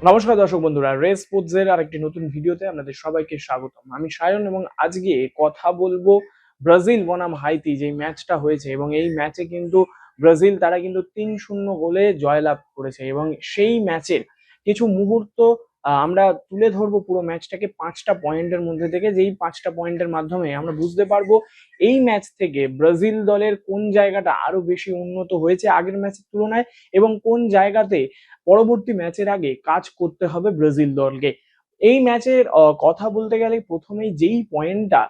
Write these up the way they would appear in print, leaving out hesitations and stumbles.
নমস্কার দর্শক বন্ধুরা, রেস স্পোর্টসের আরেকটি নতুন ভিডিওতে আপনাদের সবাইকে স্বাগতম। আমি সায়ন এবং আজকে কথা বলবো ব্রাজিল বনাম হাইতি যে ম্যাচটা হয়েছে, এবং এই ম্যাচে কিন্তু ব্রাজিল তারা কিন্তু 3-0 গোলে জয়লাভ করেছে। এবং সেই ম্যাচের কিছু মুহূর্ত আমরা তুলে ধরবো পুরো ম্যাচটাকে 5টা পয়েন্টের মধ্যে থেকে, যেই 5টা পয়েন্টের মাধ্যমে আমরা বুঝতে পারবো এই ম্যাচ থেকে ব্রাজিল দলের কোন জায়গাটা আরো বেশি উন্নত হয়েছে আগের ম্যাচের তুলনায়, এবং কোন জায়গাতে পরবর্তী ম্যাচের আগে কাজ করতে হবে ব্রাজিল দলকে। এই ম্যাচের কথা বলতে গেলে প্রথমেই যেই পয়েন্টটা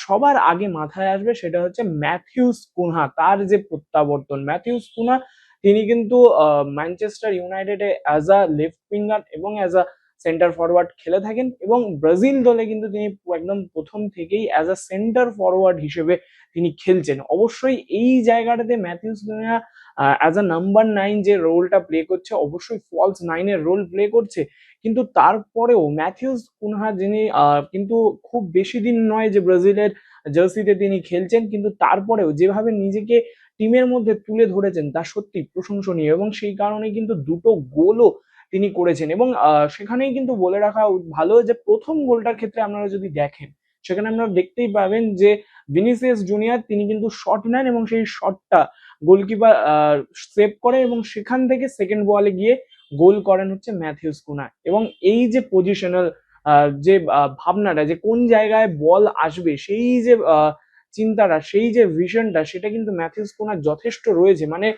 সবার আগে মাথায় আসবে সেটা হচ্ছে ম্যাথিউস কুনহা, তার যে প্রত্যাবর্তন। ম্যাথিউস কুনহা তিনি কিন্তু ম্যানচেস্টার ইউনাইটেডে অ্যাজ আ লেফট উইঙ্গার এবং অ্যাজ আ সেন্টার ফরওয়ার্ড খেলে থাকেন, এবং ব্রাজিল দলে কিন্তু তিনি একদম প্রথম থেকেই অ্যাজ আ সেন্টার ফরওয়ার্ড হিসেবে তিনি খেলছেন। অবশ্যই এই জায়গাটাতে Matheus Cunha as a number 9 যে রোলটা প্লে করছে, অবশ্যই ফলস 9 এর রোল প্লে করছে, কিন্তু তারপরেও ম্যাথিউস কুনহা যিনি কিন্তু খুব বেশি দিন নয় যে ব্রাজিলের জার্সিতে তিনি খেলছেন, কিন্তু তারপরেও যেভাবে নিজেকে টিমের মধ্যে তুলে ধরেছেন তা সত্যি প্রশংসনীয়, এবং সেই কারণে কিন্তু দুটো গোলও তিনি করেছেন। এবং সেখানেই কিন্তু বলে রাখা ভালো যে প্রথম গোলটার ক্ষেত্রে আপনারা যদি দেখেন, সেখানে আপনারা দেখতেই পাবেন যে ভিনিসিয়াস জুনিয়র তিনি কিন্তু শট নেন এবং সেই শটটা গোলকিপার সেভ করে, এবং সেখান থেকে সেকেন্ড বলে গিয়ে গোল করেন হচ্ছে ম্যাথিউস কুনহা। এবং এই যে পজিশনাল যে ভাবনাটা, যে কোন জায়গায় বল আসবে, সেই যে চিন্তাটা, সেই যে ভিশনটা, সেটা কিন্তু ম্যাথিউস কুনহার যথেষ্ট রয়েছে। মানে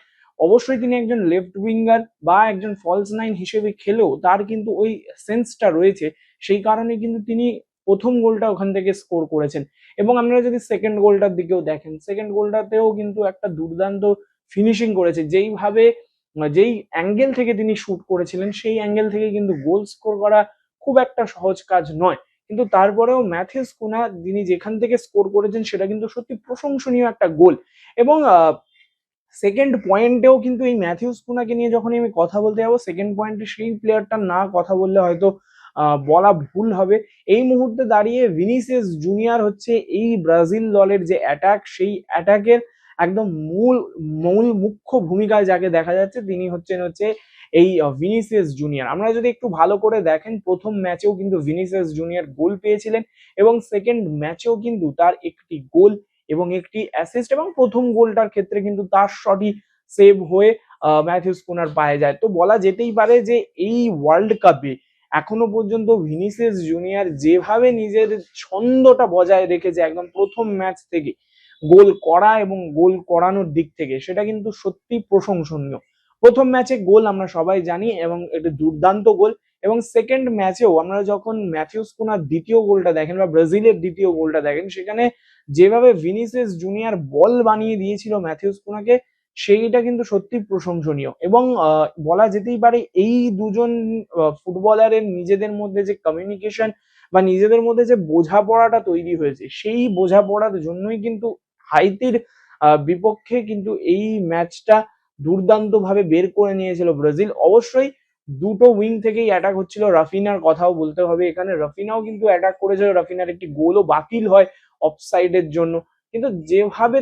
অবশ্যই তিনি একজন লেফট উইঙ্গার বা একজন ফলস 9 হিসেবে খেলেও তার কিন্তু ওই সেন্সটা রয়েছে, সেই কারণে কিন্তু তিনি প্রথম গোলটা ওখান থেকে স্কোর করেছেন। এবং আপনারা যদি সেকেন্ড গোলটার দিকেও দেখেন, সেকেন্ড গোলটাতেও কিন্তু একটা দুর্দান্ত ফিনিশিং করেছে। যেইভাবে যেই অ্যাঙ্গেল থেকে তিনি শুট করেছিলেন, সেই অ্যাঙ্গেল থেকে কিন্তু গোল স্কোর করা খুব একটা সহজ কাজ নয়, কিন্তু তারপরেও ম্যাথিউস কুনহা যিনি যেখান থেকে স্কোর করেছেন সেটা কিন্তু সত্যি প্রশংসনীয় একটা গোল। এবং সেকেন্ড পয়েন্টেও কিন্তু এই ম্যাথিউস কুনাকে নিয়ে যখনই আমি কথা বলতে যাবো, সেকেন্ড পয়েন্টে সেই প্লেয়ারটার না কথা বললে হয়তো বলা ভুল হবে। এই মুহূর্তে দাঁড়িয়ে ভিনিসিয়াস জুনিয়র হচ্ছে এই ব্রাজিল দলের যে অ্যাটাক, সেই অ্যাটাকের একদম মূল মূল মুখ্য ভূমিকায় যাকে দেখা যাচ্ছে তিনি হচ্ছে এই ভিনিসিয়াস জুনিয়র। আমরা যদি একটু ভালো করে দেখেন, প্রথম ম্যাচেও কিন্তু ভিনিসিয়াস জুনিয়র গোল পেয়েছিলেন, এবং সেকেন্ড ম্যাচেও কিন্তু তার একটি গোল এবং একটি অ্যাসিস্ট, এবং প্রথম গোলটার ক্ষেত্রে কিন্তু তার শটই সেভ হয়ে ম্যাথিউস কুনার পায়ে যায়। তো বলা যেতেই পারে যে এই ওয়ার্ল্ড কাপে এখনো পর্যন্ত ভিনিসিয়াস জুনিয়র যেভাবে নিজের ছন্দটা বজায় রেখেছে একদম প্রথম ম্যাচ থেকে, গোল করা এবং গোল করানোর দিক থেকে, সেটা কিন্তু সত্যি প্রশংসনীয়। প্রথম ম্যাচে গোল আমরা সবাই জানি, এবং এটা দুর্দান্ত গোল। এবং সেকেন্ড ম্যাচেও আমরা যখন ম্যাথিউস কুনার দ্বিতীয় গোলটা দেখেন বা ব্রাজিলের দ্বিতীয় গোলটা দেখেন, সেখানে যেভাবে ভিনিসিয়াস জুনিয়র বল বানিয়ে দিয়েছিল ম্যাথিউস কুনাকে, সেইটা কিন্তু সত্যি প্রশংসনীয়। এবং বলা যেতেই পারে এই দুজন ফুটবলারের নিজেদের মধ্যে যে কমিউনিকেশন বা নিজেদের মধ্যে যে বোঝাপড়াটা তৈরি হয়েছে, সেই বোঝাপড়ার জন্যই কিন্তু হাইতির বিপক্ষে কিন্তু এই ম্যাচটা দুর্দান্ত ভাবে বের করে নিয়েছিল ব্রাজিল। অবশ্যই দুটো উইং থেকেই অ্যাটাক হচ্ছিল, রাফিনার কথাও বলতে হবে এখানে, রাফিনাও কিন্তু অ্যাটাক করেছিল, রাফিনার একটি গোলও বাতিল হয় অফসাইডের জন্য। কিন্তু যেভাবে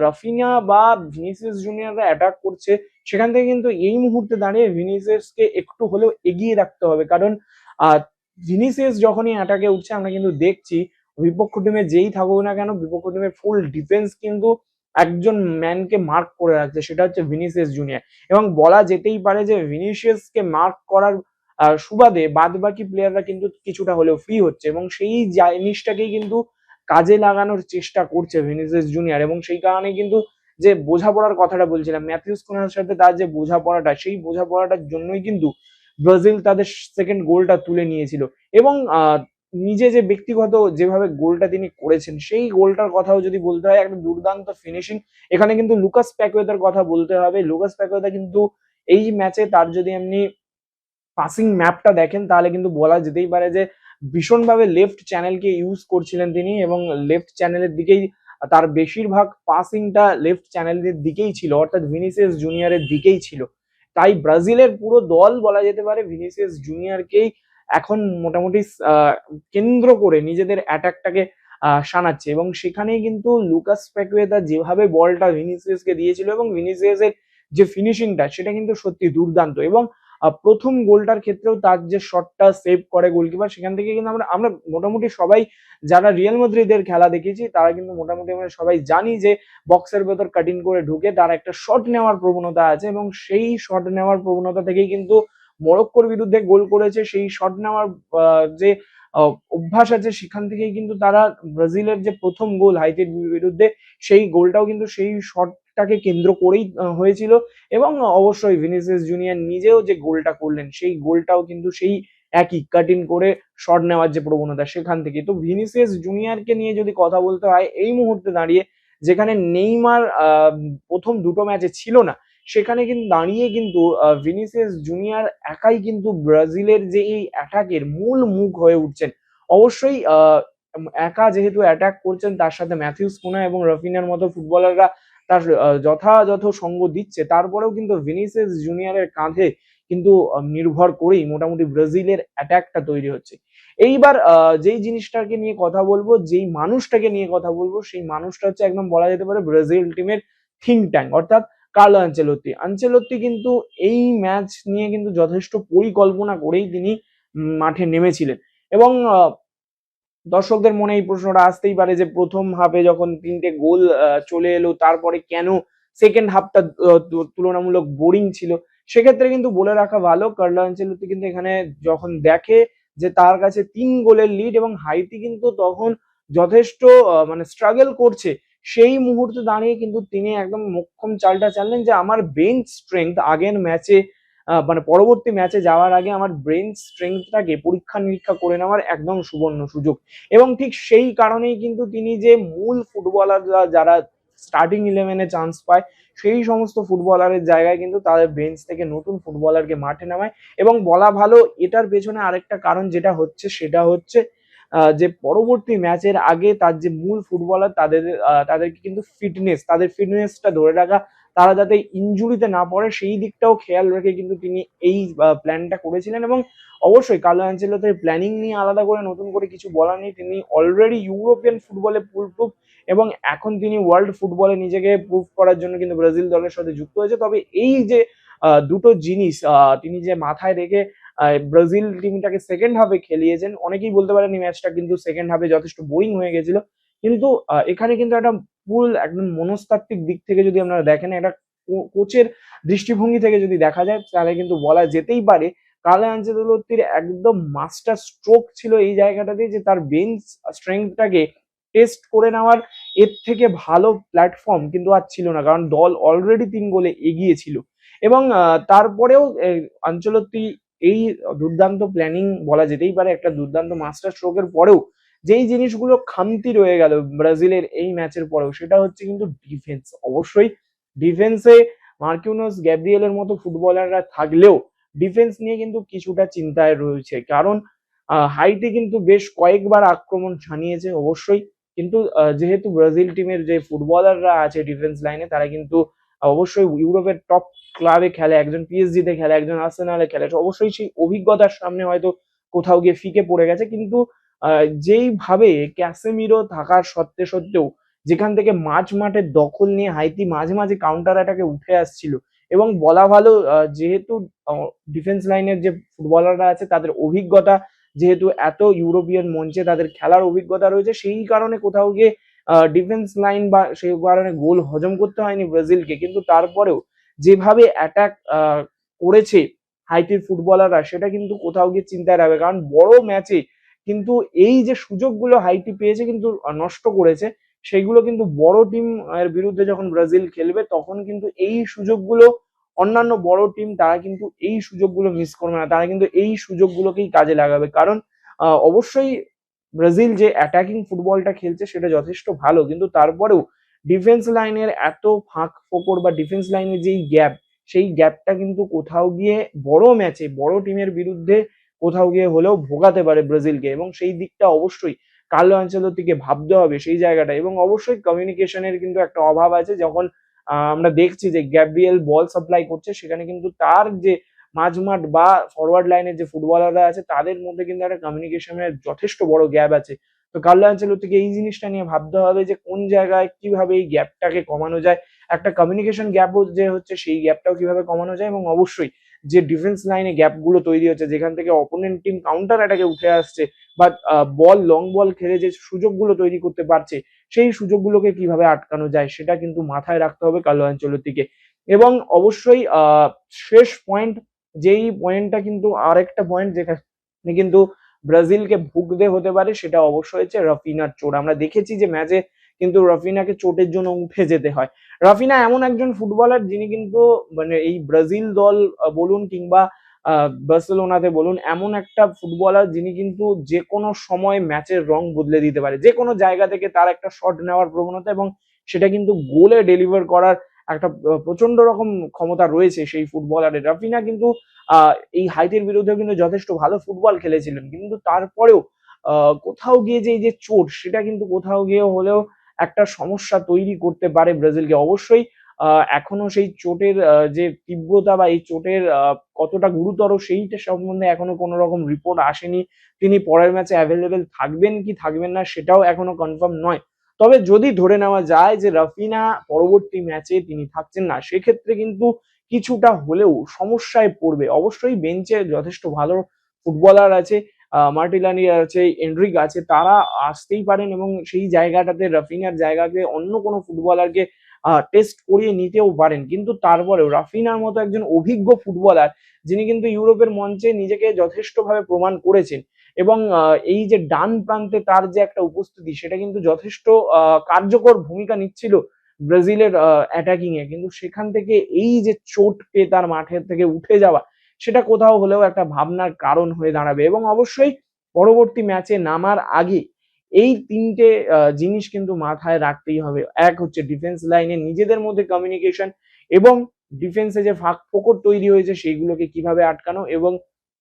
রাফিনা বা ভিনিসিয়াস জুনিয়ররা অ্যাটাক করছে, সেখান থেকে কিন্তু এই মুহূর্তে দাঁড়িয়ে ভিনিসিয়াসকে একটু হলেও এগিয়ে রাখতে হবে, কারণ ভিনিসিয়াস যখনই অ্যাটাকে উঠছে আমরা কিন্তু দেখছি বিপক্ষ টিমে যেই থাকুক না কেন, বিপক্ষ টিমের ফুল ডিফেন্স কিন্তু একজন ম্যানকে মার্ক করে রাখছে, সেটা হচ্ছে ভিনিসিয়াস জুনিয়র। এবং বলা যেতেই পারে যে ভিনিসিয়াসকে মার্ক করার সুবাদে বাদ বাকি প্লেয়াররা কিন্তু কিছুটা হলেও ফ্রি হচ্ছে, এবং সেই জিনিসটাকেই কিন্তু কাজে লাগানোর চেষ্টা করছে ভিনিসিয়াস জুনিয়র। এবং সেই কারণে কিন্তু যে বোঝাপড়ার কথাটা বলছিলাম, ম্যাথিউস কুনার সাথে তার যে বোঝাপড়াটা, সেই বোঝাপড়াটার জন্যই কিন্তু ব্রাজিল তাদের সেকেন্ড গোলটা তুলে নিয়েছিল। এবং নিজে যে ব্যক্তিগত যেভাবে গোলটা তিনি করেছেন, সেই গোলটার কথাও যদি বলতে হয়, একটা দুর্দান্ত ফিনিশিং। এখানে কিন্তু লুকাস প্যাকুয়েতার কথা বলতে হবে। লুকাস প্যাকুয়েতা কিন্তু এই ম্যাচে তার যদি এমনি পাসিং ম্যাপটা দেখেন, তাহলে কিন্তু বলা যেতেই পারে যে ভীষণভাবে লেফট চ্যানেলকে ইউজ করছিলেন তিনি, এবং লেফট চ্যানেলের দিকেই তার বেশিরভাগ পাসিংটা লেফট চ্যানেলের দিকেই ছিল, অর্থাৎ ভিনিসিয়াস জুনিয়রের দিকেই ছিল। তাই ব্রাজিলের পুরো দল বলা যেতে পারে ভিনিসিয়াস জুনিয়রকেই এখন মোটামুটি কেন্দ্র করে নিজেদের অ্যাটাকটাকে সানাচ্ছে। এবং সেখানেই কিন্তু লুকাস প্যাকুয়েতা যেভাবে বলটা ভিনিসিয়াসকে দিয়েছিল, এবং ভিনিসিয়াসের যে ফিনিশিংটা, সেটা কিন্তু সত্যি দুর্দান্ত। এবং প্রথম গোলটার ক্ষেত্রেও তার যে শটটা সেভ করে গোলকিপার, সেখান থেকে কিন্তু আমরা আমরা মোটামুটি সবাই যারা রিয়াল মাদ্রিদের খেলা দেখেছি তারা কিন্তু মোটামুটি আমরা সবাই জানি যে বক্সের ভেতর কাটিং করে ঢুকে তার একটা শট নেওয়ার প্রবণতা আছে, এবং সেই শট নেওয়ার প্রবণতা থেকেই কিন্তু মরক্কোর বিরুদ্ধে গোল করেছে। সেই শট নেওয়ার যে অভ্যাস আছে সেখান থেকেই কিন্তু তারা ব্রাজিলের যে প্রথম গোল হাইতির বিরুদ্ধে, সেই গোলটাও কিন্তু সেই শটটাকে কেন্দ্র করেই হয়েছিল। এবং অবশ্যই ভিনিসিয়াস জুনিয়র নিজেও যে গোলটা করলেন সেই গোলটাও কিন্তু সেই একই কাটিং করে শট নেওয়ার যে প্রবণতা সেখান থেকে। তো ভিনিসিয়াস জুনিয়রকে নিয়ে যদি কথা বলতে হয় এই মুহূর্তে দাঁড়িয়ে, যেখানে নেইমার প্রথম দুটো ম্যাচে ছিল না, সেখানে কিন্তু দাঁড়িয়ে কিন্তু ভিনিসিয়াস জুনিয়র একাই কিন্তু ব্রাজিলের যে এই অ্যাটাকের মূল মুখ হয়ে উঠছেন। অবশ্যই একা যেহেতু অ্যাটাক করছেন, তার সাথে ম্যাথিউস কুনা এবং রাফিনার মতো ফুটবলাররা তার যথাযথ সঙ্গ দিচ্ছে, তারপরেও কিন্তু ভিনিসিয়াস জুনিয়রের কাঁধে কিন্তু নির্ভর করেই মোটামুটি ব্রাজিলের অ্যাটাকটা তৈরি হচ্ছে। এইবার যেই জিনিসটাকে নিয়ে কথা বলবো, যেই মানুষটাকে নিয়ে কথা বলবো, সেই মানুষটা হচ্ছে একদম বলা যেতে পারে ব্রাজিল টিমের থিঙ্ক ট্যাঙ্ক, অর্থাৎ কার্লো আনচেলত্তি। আনচেলত্তি কিন্তু এই ম্যাচ নিয়ে কিন্তু যথেষ্ট পরিকল্পনা করেই তিনি মাঠে নেমেছিলেন। এবং দর্শকদের মনে এই প্রশ্নটা আসতেই পারে যে প্রথম হাফে যখন 3টে গোল চলে এলো, তারপরে কেন সেকেন্ড হাফটা তুলনামূলক বোরিং ছিল। সেক্ষেত্রে কিন্তু বলে রাখা ভালো, কার্লো আনচেলত্তি কিন্তু এখানে যখন দেখে যে তার কাছে 3 গোলের লিড এবং হাইতি কিন্তু তখন যথেষ্ট মানে স্ট্রাগল করছে, সেই মুহূর্তে দাঁড়িয়ে কিন্তু তিনি একদম মোক্ষম চালটা চাললেন যে আমার বেঞ্চ স্ট্রেংথ আগের ম্যাচে মানে পরবর্তী ম্যাচে যাওয়ার আগে আমার ব্রেন স্ট্রেংথটাকে পরীক্ষা নিরীক্ষা করে নেওয়ার একদম সুবর্ণ সুযোগ। এবং ঠিক সেই কারণেই কিন্তু তিনি যে মূল ফুটবলাররা যারা স্টার্টিং ইলেভেনে চান্স পায়, সেই সমস্ত ফুটবলারের জায়গায় কিন্তু তাদের বেঞ্চ থেকে নতুন ফুটবলারকে মাঠে নামায়। এবং বলা ভালো এটার পেছনে আরেকটা কারণ যেটা হচ্ছে সেটা হচ্ছে যে পরবর্তী ম্যাচের আগে তার যে মূল ফুটবলার তাদেরকে কিন্তু তাদের ফিটনেসটা ধরে রাখা, তারা যাতে ইনজুরিতে না পড়ে সেই দিকটাও খেয়াল রেখে কিন্তু তিনি এই প্ল্যানটা করেছিলেন। এবং অবশ্যই কার্লো আনচেলত্তির প্ল্যানিং নিয়ে আলাদা করে নতুন করে কিছু বলার নেই, তিনি অলরেডি ইউরোপিয়ান ফুটবলে ফুল প্রুফ, এবং এখন তিনি ওয়ার্ল্ড ফুটবলে নিজেকে প্রুফ করার জন্য কিন্তু ব্রাজিল দলের সাথে যুক্ত হয়েছে। তবে এই যে দুটো জিনিস তিনি যে মাথায় রেখে ব্রাজিল টিমটাকে সেকেন্ড হাফে খেলিয়েছেন, অনেকেই বলতে পারেন এই ম্যাচটা কিন্তু সেকেন্ড হাফে যথেষ্ট বোরিং হয়ে গেছিল, কিন্তু এখানে কিন্তু একটা ফুল একদম মনস্তাত্ত্বিক দিক থেকে যদি আপনারা দেখেন, একটা কোচের দৃষ্টিভঙ্গি থেকে যদি দেখা যায়, তাহলে কিন্তু বলা যেতেই পারে কার্লো আনচেলত্তির একদম মাস্টার স্ট্রোক ছিল এই জায়গাটাতে, যে তার বেঞ্চ স্ট্রেংথটাকে টেস্ট করে নেওয়ার এর থেকে ভালো প্ল্যাটফর্ম কিন্তু আর ছিল না, কারণ দল অলরেডি 3 গোলে এগিয়ে ছিল। এবং তারপরেও আনচেলত্তি এই দুর্দান্ত প্ল্যানিং বলা যেতেই পারে, একটা দুর্দান্ত মাস্টার স্ট্রোকের পরেও যেই জিনিসগুলো খামতি রয়ে গেল ব্রাজিলের এই ম্যাচের পরেও, সেটা হচ্ছে কিন্তু ডিফেন্স। অবশ্যই ডিফেন্সে মার্কিউনোস গ্যাব্রিয়েলের মতো ফুটবলাররা থাকলেও ডিফেন্স নিয়ে কিন্তু কিছুটা চিন্তায় রয়েছে, কারণ হাইটি কিন্তু বেশ কয়েকবার আক্রমণ ছানিয়েছে অবশ্যই, কিন্তু যেহেতু ব্রাজিল টিমের যে ফুটবলাররা আছে ডিফেন্স লাইনে, তারা কিন্তু অবশ্যই ইউরোপের টপ ক্লাবে খেলে, একজন পিএসজি তে খেলে, একজন আর্সেনালে খেলে, অবশ্যই সেই অভিজ্ঞতার সামনে হয়তো কোথাও গিয়ে ফিকে পড়ে গেছে। কিন্তু যেইভাবে ক্যাসেমিরো থাকার সত্ত্বেও যেখান থেকে মাঝ মাঠের দখল নিয়ে হাইতি মাঝে মাঝে কাউন্টার অ্যাটাকে উঠে আসছিল, এবং বলা ভালো যেহেতু ডিফেন্স লাইনের যে ফুটবলাররা আছে তাদের অভিজ্ঞতা, যেহেতু এত ইউরোপিয়ান মঞ্চে তাদের খেলার অভিজ্ঞতা রয়েছে, সেই কারণে কোথাও গিয়ে ডিফেন্স লাইন বা সেই কারণে গোল হজম করতে হয়নি ব্রাজিলকে। কিন্তু তারপরেও যেভাবে অ্যাটাক করেছে হাইতির ফুটবলাররা, সেটা কিন্তু কোথাও গিয়ে চিন্তায় রাখবে, কারণ বড় ম্যাচে কিন্তু এই যে সুযোগগুলো হাইতি পেয়েছে কিন্তু নষ্ট করেছে, সেগুলো কিন্তু বড় টিম এর বিরুদ্ধে যখন ব্রাজিল খেলবে তখন কিন্তু এই সুযোগগুলো অন্যান্য বড় টিম তারা কিন্তু এই সুযোগগুলো মিস করবে না, তারা কিন্তু এই সুযোগগুলোকেই কাজে লাগাবে। কারণ অবশ্যই ব্রাজিল যে অ্যাটাকিং ফুটবলটা খেলছে সেটা যথেষ্ট ভালো, কিন্তু তারপরেও ডিফেন্স লাইনের এত ফাঁক ফোকর বা ডিফেন্স লাইনের যেই গ্যাপ, সেই গ্যাপটা কিন্তু কোথাও গিয়ে বড় ম্যাচে বড় টিমের বিরুদ্ধে কোথাও গিয়ে হলেও ভোগাতে পারে ব্রাজিলকে, এবং সেই দিকটা অবশ্যই কার্লো আনচেলত্তিকে ভাবতে হবে সেই জায়গাটা। এবং অবশ্যই কমিউনিকেশনের কিন্তু একটা অভাব আছে, যখন আমরা দেখছি যে গ্যাব্রিয়েল বল সাপ্লাই করছে, সেখানে কিন্তু তার যে মাঝমাঠ বা ফরওয়ার্ড লাইনের যে ফুটবলাররা আছে তাদের মধ্যে কিন্তু একটা কমিউনিকেশনের যথেষ্ট বড় গ্যাপ আছে। তো কার্লো আনচেলত্তিকে এই জিনিসটা নিয়ে ভাবতে হবে যে কোন জায়গায় কিভাবে এই গ্যাপটাকে কমানো যায়, একটা কমিউনিকেশন গ্যাপও যে হচ্ছে সেই গ্যাপটাও কিভাবে কমানো যায়, এবং অবশ্যই যে ডিফেন্স লাইনে গ্যাপগুলো তৈরি হচ্ছে, যেখান থেকে অপোনেন্ট টিম কাউন্টার অ্যাটাকে উঠে আসছে বা লং বল খেলে যে সুযোগগুলো তৈরি করতে পারছে, সেই সুযোগগুলোকে কিভাবে আটকানো যায় সেটা কিন্তু মাথায় রাখতে হবে কার্লো আনচেলত্তিকে। এবং অবশ্যই শেষ পয়েন্ট, যেই পয়েন্টটা কিন্তু আরেকটা পয়েন্ট যেখানে কিন্তু ব্রাজিলকে ভুগতে হতে পারে, সেটা অবশ্যই হচ্ছে রাফিনার চোট। আমরা দেখেছি যে ম্যাচে কিন্তু রাফিনাকে চোটের জন্য উঠে যেতে হয়। রাফিনা এমন একজন ফুটবলার যিনি কিন্তু মানে এই ব্রাজিল দল বলুন কিংবা বার্সেলোনাতে বলুন, এমন একটা ফুটবলার যিনি কিন্তু যে কোনো সময় ম্যাচের রং বদলে দিতে পারে। যে কোনো জায়গা থেকে তার একটা শট নেওয়ার প্রবণতা এবং সেটা কিন্তু গোলে ডেলিভার করার একটা প্রচন্ড রকম ক্ষমতা রয়েছে সেই ফুটবলারের। রাফিনা কিন্তু এই হাইতির বিরুদ্ধেও কিন্তু যথেষ্ট ভালো ফুটবল খেলেছিলেন, কিন্তু তারপরেও কোথাও গিয়ে যে এই যে চোট, সেটা কিন্তু কোথাও গিয়ে হলেও একটা সমস্যা তৈরি করতে পারে ব্রাজিলকে। অবশ্যই এখনো সেই চোটের যে তীব্রতা বা এই চোটের কতটা গুরুতর সেইটা সম্বন্ধে এখনো কোনো রকম রিপোর্ট আসেনি। তিনি পরের ম্যাচে অ্যাভেলেবেল থাকবেন কি থাকবেন না সেটাও এখনো কনফার্ম নয়। তবে যদি ধরে নেওয়া যায় যে রাফিনা পরবর্তী ম্যাচে তিনি থাকছেন না, সেক্ষেত্রে কিন্তু কিছুটা হলেও সমস্যায় পড়বে। অবশ্যই বেঞ্চে যথেষ্ট ভালো ফুটবলার আছে, মার্টিলানি আছে, এনরিক আছে, তারা আসতেই পারেন এবং সেই জায়গাটাতে রাফিনার জায়গাকে অন্য কোনো ফুটবলারকে টেস্ট করিয়ে নিতেও পারেন। কিন্তু তারপরেও রাফিনার মতো একজন অভিজ্ঞ ফুটবলার, যিনি কিন্তু ইউরোপের মঞ্চে নিজেকে যথেষ্টভাবে প্রমাণ করেছেন এবং এই যে ডান প্রান্তে তার যে একটা উপস্থিতি, সেটা কিন্তু যথেষ্ট কার্যকর ভূমিকা নিচ্ছিল ব্রাজিলের অ্যাটাকিং এ। কিন্তু সেখান থেকে এই যে চোট পেয়ে তার মাঠের থেকে উঠে যাওয়া, সেটা কোথাও হলেও একটা ভাবনার কারণ হয়ে দাঁড়াবে। এবং অবশ্যই পরবর্তী ম্যাচে নামার আগে এই তিনটে জিনিস কিন্তু মাথায় রাখতেই হবে। এক হচ্ছে ডিফেন্স লাইনে নিজেদের মধ্যে কমিউনিকেশন, এবং ডিফেন্সে যে ফাঁক ফোকর তৈরি হয়েছে সেইগুলোকে কিভাবে আটকানো, এবং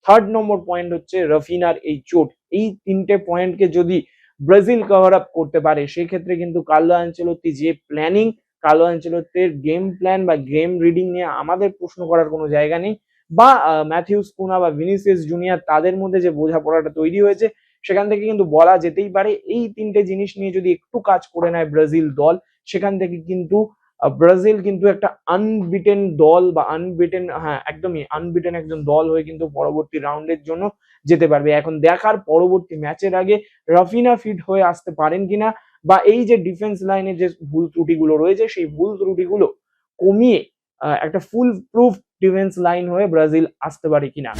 থার্ড নম্বর পয়েন্ট হচ্ছে রাফিনার এই চোট। এই তিনটে পয়েন্টকে যদি ব্রাজিল কভার আপ করতে পারে, সেক্ষেত্রে কিন্তু কার্লো আনচেলত্তি যে প্ল্যানিং, কার্লো আনচেলত্তির গেম প্ল্যান বা গেম রিডিং নিয়ে আমাদের প্রশ্ন করার কোনো জায়গা নেই। বা ম্যাথিউস কুনা বা ভিনিসিয়াস জুনিয়র, তাদের মধ্যে যে বোঝাপড়াটা তৈরি হয়েছে, সেখান থেকে কিন্তু বলা যেতেই পারে এই তিনটে জিনিস নিয়ে যদি একটু কাজ করে নেয় ব্রাজিল দল, সেখান থেকে কিন্তু ব্রাজিল কিন্তু একটা আনবিটেন দল বা আনবিটেন, হ্যাঁ একদমই আনবিটেন একজন দল হয়ে কিন্তু পরবর্তী রাউন্ডের জন্য যেতে পারবে। এখন দেখার পরবর্তী ম্যাচের আগে রাফিনা ফিট হয়ে আসতে পারেন কিনা, বা এই যে ডিফেন্স লাইনে যে ভুল ত্রুটিগুলো রয়েছে সেই ভুল ত্রুটিগুলো কমিয়ে একটা ফুল প্রুফ ডিফেন্স লাইন হয়ে ব্রাজিল আসতে পারে কিনা।